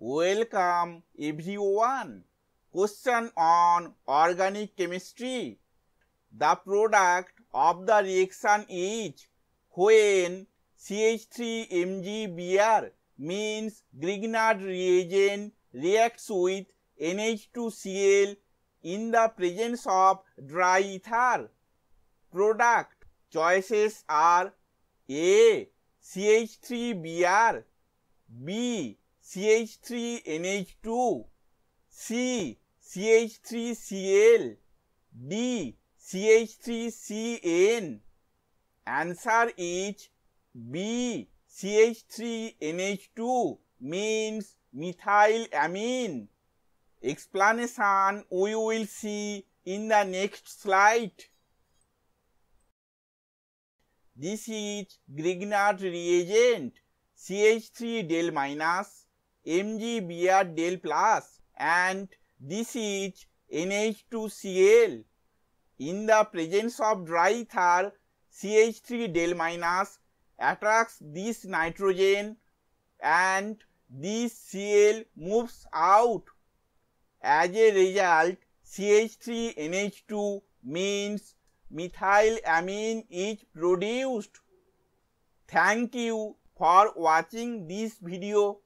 Welcome everyone. Question on organic chemistry. The product of the reaction is when CH3MgBr means Grignard reagent reacts with NH2Cl in the presence of dry ether. Product choices are A. CH3Br, B. CH3NH2, C. CH3Cl, D. CH3CN. Answer is B. CH3NH2 means methylamine. Explanation we will see in the next slide. This is Grignard reagent CH3 del minus, MgBr del plus, and this is NH2Cl. In the presence of dry ether, CH3 del minus attracts this nitrogen and this Cl moves out. As a result, CH3NH2 means methylamine is produced. Thank you for watching this video.